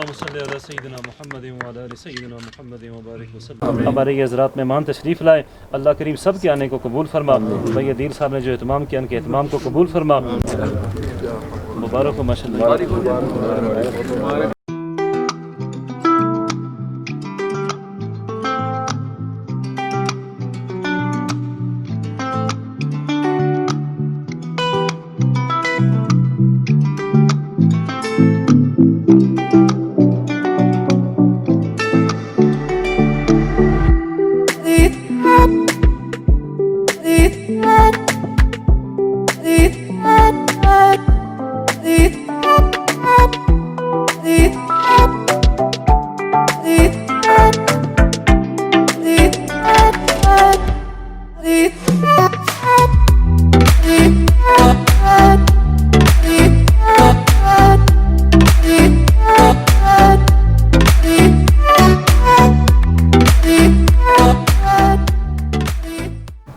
اللهم صل علی سیدنا محمد وعلی آل سیدنا محمد وبارک وسلم. ہمارے حضرات مہمان تشریف لائے، اللہ کریم سب کے آنے کو قبول فرما. بھائی عدیل صاحب نے جو اہتمام کیا ان کے اہتمام کو قبول فرما. مبارک ہو ماشاء اللہ.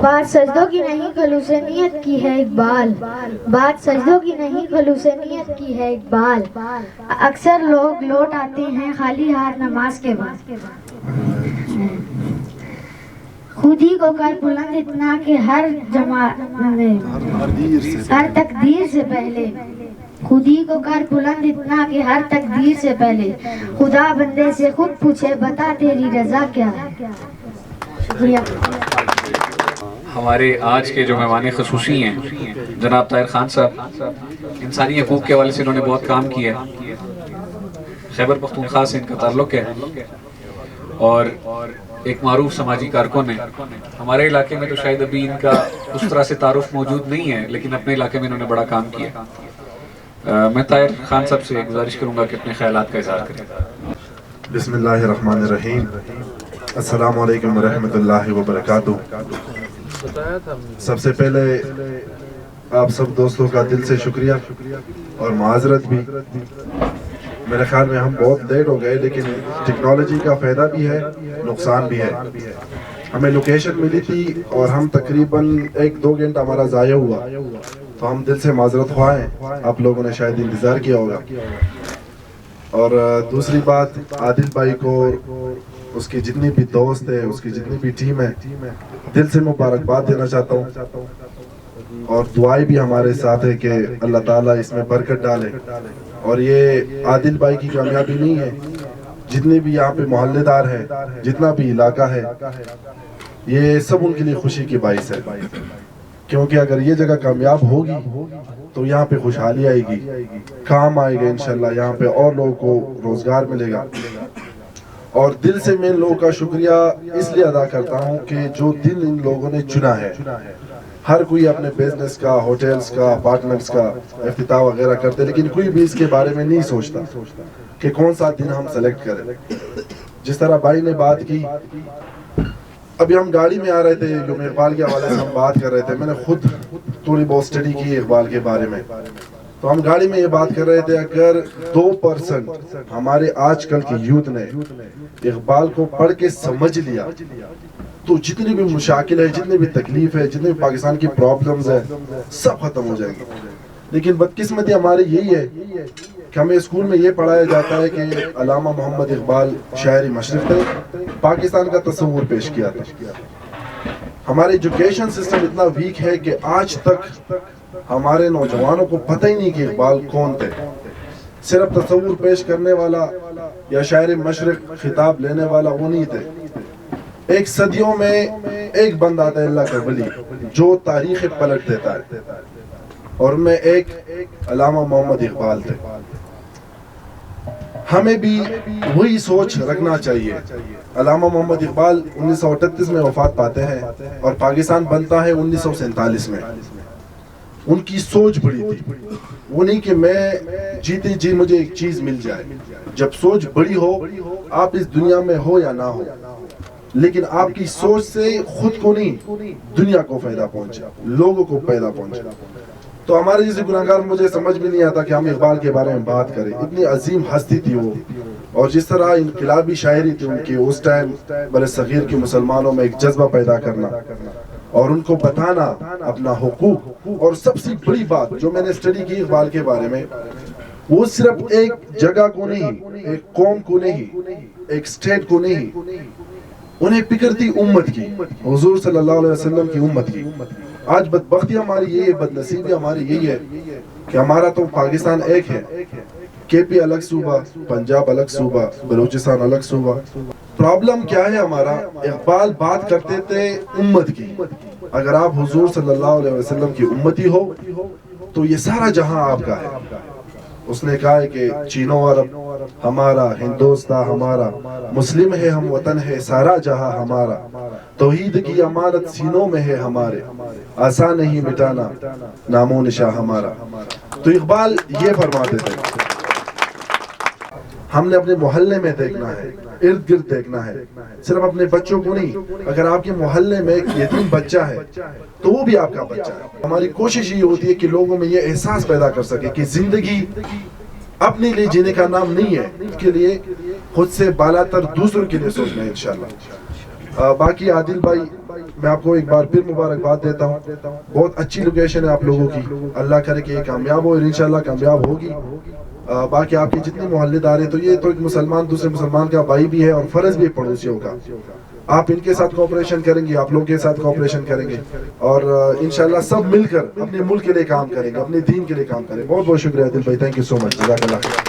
بات سجدوں کی نہیں خلوص نیت کی ہے اقبال، بات سجدوں کی نہیں خلوص نیت کی ہے اقبال. اکثر لوگ لوٹ آتے ہیں خالی ہاتھ نماز کے بعد. خود ہی کو کر بلند اتنا کہ ہر تقدیر سے پہلے، خود ہی کو کر بلند اتنا کہ ہر تقدیر سے پہلے خدا بندے سے خود پوچھے بتا تیری رضا کیا ہے. شکریہ. ہمارے آج کے جو مہمان خصوصی ہیں جناب طاہر خان صاحب، انسانی حقوق کے حوالے سے انہوں نے بہت کام کیا ہے. خیبر پختونخوا سے ان کا تعلق ہے اور ایک معروف سماجی کارکن ہے. ہمارے علاقے میں تو شاید ابھی ان کا اس طرح سے تعارف موجود نہیں ہے، لیکن اپنے علاقے میں انہوں نے بڑا کام کیا. میں طاہر خان صاحب سے گزارش کروں گا کہ اپنے خیالات کا اظہار کریں. بسم اللہ الرحمن الرحیم. السلام علیکم ورحمۃ اللہ وبرکاتہ. سب سے پہلے آپ سب دوستوں کا دل سے شکریہ اور معذرت بھی. میرے خیال میں ہم بہت لیٹ ہو گئے، لیکن ٹیکنالوجی کا فائدہ بھی ہے نقصان بھی ہے. ہمیں لوکیشن ملی تھی اور ہم تقریباً 1-2 گھنٹہ ہمارا ضائع ہوا، تو ہم دل سے معذرت خواہ ہیں. آپ لوگوں نے شاید انتظار کیا ہوگا. اور دوسری بات، عادل بھائی کو اس کی جتنی بھی دوست ہے، اس کی جتنی بھی ٹیم ہے، دل سے مبارکباد دینا چاہتا ہوں. اور دعائیں بھی ہمارے ساتھ ہے کہ اللہ تعالیٰ اس میں برکت ڈالے. اور یہ عادل بھائی کی کامیابی نہیں ہے، جتنے بھی یہاں پہ محلے دار ہیں، جتنا بھی علاقہ ہے، یہ سب ان کے لیے خوشی کی باعث ہے. کیونکہ اگر یہ جگہ کامیاب ہوگی تو یہاں پہ خوشحالی آئے گی، کام آئے گا انشاءاللہ، یہاں پہ اور لوگوں کو روزگار ملے گا. اور دل سے میں ان لوگوں کا شکریہ اس لیے ادا کرتا ہوں کہ جو دل ان لوگوں نے چنا ہے. ہر کوئی اپنے بزنس کا، ہوٹلز کا، اپارٹمنٹس کا افتتاح وغیرہ کرتے، لیکن کوئی بھی اس کے بارے میں نہیں سوچتا کہ کون سا دن ہم سلیکٹ کریں. جس طرح بھائی نے بات کی، ابھی ہم گاڑی میں آ رہے تھے، یوم اقبال کے حوالے سے ہم بات کر رہے تھے. میں نے خود تھوڑی بہت اسٹڈی کی اقبال کے بارے میں، تو ہم گاڑی میں یہ بات کر رہے تھے، اگر 2% ہمارے آج کل کی یوتھ نے اقبال کو پڑھ کے سمجھ لیا تو جتنی بھی مشاکل ہے، جتنی بھی تکلیف ہے، جتنے بھی پاکستان کی پرابلمز ہیں، سب ختم ہو جائیں گی. لیکن بدقسمتی ہماری یہی ہے کہ ہمیں اسکول میں یہ پڑھایا جاتا ہے کہ علامہ محمد اقبال شاعر مشرق تھے، پاکستان کا تصور پیش کیا تھا. ہمارے ایجوکیشن سسٹم اتنا ویک ہے کہ آج تک ہمارے نوجوانوں کو پتہ ہی نہیں کہ اقبال کون تھے. صرف تصور پیش کرنے والا یا شاعر مشرق خطاب لینے والا وہ نہیں تھے. ایک صدیوں میں ایک بندہ تھا اللہ کا ولی جو تاریخ پلٹ دیتا ہے، اور میں ایک علامہ محمد اقبال تھے. ہمیں بھی وہی سوچ رکھنا چاہیے. علامہ محمد اقبال 1938 میں وفات پاتے ہیں اور پاکستان بنتا ہے 1947 میں. ان کی سوچ بڑی تھی، وہ نہیں کہ میں جیتے جی مجھے ایک چیز مل جائے. جب سوچ بڑی ہو، آپ اس دنیا میں ہو یا نہ ہو، لیکن آپ کی سوچ سے خود کو نہیں دنیا کو فائدہ پہنچے، لوگوں کو فائدہ پہنچے. تو ہمارے جیسے گناہگار مجھے سمجھ بھی نہیں آتا کہ ہم اقبال کے بارے میں بات کریں. اتنی عظیم ہستی تھی وہ، اور جس طرح انقلابی شاعری تھی ان کی اس ٹائم، بر صغیر کے مسلمانوں میں ایک جذبہ پیدا کرنا اور ان کو بتانا اپنا حقوق. اور سب سے بڑی بات جو میں نے اسٹڈی کی اقبال کے بارے میں، وہ صرف ایک جگہ کو نہیں، ایک قوم کو نہیں، ایک اسٹیٹ کو نہیں، انہیں فکر تھی امت کی، حضور صلی اللہ علیہ وسلم کی امت کی. آج بدبختی ہماری یہی ہے، بدنصیبی ہماری یہی ہے کہ ہمارا تو پاکستان ایک ہے، کے پی الگ صوبہ، پنجاب الگ صوبہ، بلوچستان الگ صوبہ. پرابلم کیا ہے ہمارا؟ اقبال بات کرتے تھے امت کی. اگر آپ حضور صلی اللہ علیہ وسلم کی امتی ہو تو یہ سارا جہاں آپ کا ہے. اس نے کہا ہے کہ چین و عرب ہمارا، ہندوستان ہمارا، مسلم ہے ہم، وطن ہے سارا جہاں ہمارا، توحید کی امانت سینوں میں ہے ہمارے، آسان نہیں مٹانا نام و نشاں ہمارا. تو اقبال یہ فرماتے تھے ہم نے اپنے محلے میں دیکھنا ہے، ارد گرد دیکھنا ہے، صرف اپنے بچوں کو نہیں. اگر آپ کے محلے میں ایک یتیم بچہ ہے تو وہ بھی آپ کا بچہ ہے. ہماری کوشش یہ ہوتی ہے کہ لوگوں میں یہ احساس پیدا کر سکے کہ زندگی اپنے لیے جینے کا نام نہیں ہے، اس کے لیے خود سے بالا تر دوسروں کے لیے سوچنا ہے انشاءاللہ. باقی عادل بھائی میں آپ کو ایک بار پھر مبارکباد دیتا ہوں. بہت اچھی لوکیشن ہے آپ لوگوں کی، اللہ کرے کہ یہ کامیاب ہو اور انشاءاللہ کامیاب ہوگی. باقی آپ کے جتنے محلے دار ہیں تو یہ تو ایک مسلمان دوسرے مسلمان کا بھائی بھی ہے اور فرض بھی ہے پڑوسیوں کا. آپ ان کے ساتھ کوآپریشن کریں گے، آپ لوگوں کے ساتھ کوآپریشن کریں گے اور انشاءاللہ سب مل کر اپنے ملک کے لیے کام کریں گے، اپنے دین کے لیے کام کریں. بہت بہت شکریہ عادل بھائی، تھینک یو سو مچ، جزاک اللہ خیر.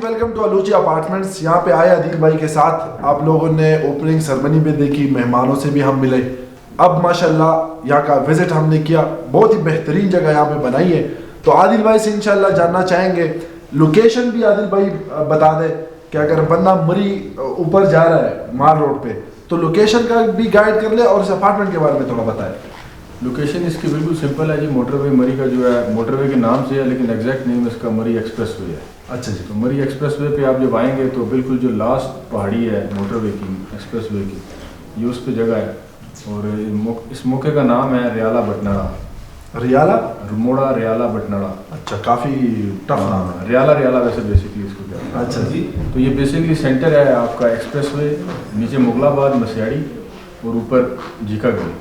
ویلکم ٹو الوچی اپارٹمنٹس. یہاں پہ آئے عادل بھائی کے ساتھ، آپ لوگوں نے اوپننگ سرمنی بھی دیکھی، مہمانوں سے بھی ہم ملے. اب ماشاءاللہ یہاں کا وزٹ ہم نے کیا، بہت ہی بہترین جگہ یہاں پہ بنائی ہے. تو عادل بھائی سے انشاءاللہ جاننا چاہیں گے، لوکیشن بھی عادل بھائی بتا دے کہ اگر بندہ مری اوپر جا رہا ہے مار روڈ پہ تو لوکیشن کا بھی گائیڈ کر لے اور اس اپارٹمنٹ کے بارے میں تھوڑا بتائے. لوکیشن اس کی بالکل سمپل ہے جی. موٹر وے مری کا جو ہے موٹر وے کے نام سے ہے لیکن ایگزیکٹ نیم اس کا مری ایکسپریس وے ہے. اچھا جی. تو مری ایکسپریس وے پہ آپ جب آئیں گے تو بالکل جو لاسٹ پہاڑی ہے موٹر وے کی، ایکسپریس وے کی، یہ اس پہ جگہ ہے. اور اس موقع کا نام ہے ریالہ بٹناڑا. ریالہ رموڑا ریالہ بٹناڑا. اچھا، کافی ٹف نام ہے. ریالہ ویسے بیسکلی اس کو کہتے ہیں. اچھا جی. تو یہ بیسکلی سینٹر ہے آپ کا ایکسپریس وے، نیچے مغل آباد مسیاڑی اور اوپر جیکا گلی.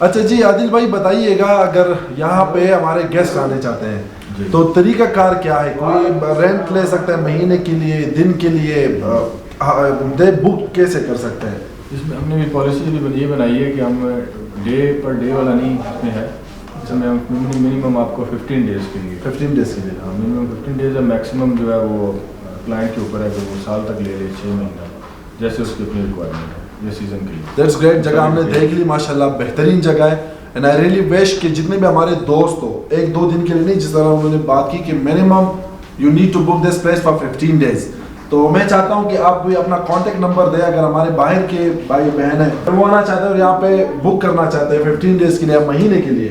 اچھا جی عادل بھائی بتائیے گا، اگر یہاں پہ ہمارے گیسٹ آنے چاہتے ہیں تو طریقہ کار کیا ہے؟ کوئی رینٹ لے سکتا ہے مہینے کے لیے، دن کے لیے، بک کیسے کر سکتے ہیں؟ اس میں ہم نے بھی پالیسی بھی یہ بنائی ہے کہ ہم ڈے پر ڈے والا نہیں اس میں ہے. اس میں ہم منیمم آپ کو 15 ڈیز کے لیے 15 ڈیز کے لیے ہاں منیمم 15 ڈیز ہے. میکسیمم جو ہے وہ کلائنٹ کے اوپر ہے کہ وہ سال تک لے لے، 6 مہینہ، جیسے اس کی اپنی ریکوائرمنٹ ہے یہ سیزن کے لیے. That's great. جگہ ہم نے دیکھ لی ماشاءاللہ، بہترین جگہ ہے. اینڈ آئی ریئلی وش کہ جتنے بھی ہمارے دوست ہو، 1-2 دن کے لیے نہیں، جس طرح انہوں نے بات کی کہ minimum you need to book this place for 15 days. تو میں چاہتا ہوں کہ آپ بھی اپنا کانٹیکٹ نمبر دیں اگر ہمارے باہر کے بھائی بہن ہیں وہ آنا چاہتے ہیں اور یہاں پہ بک کرنا چاہتے ہیں 15 ڈیز کے لیے، مہینے کے لیے،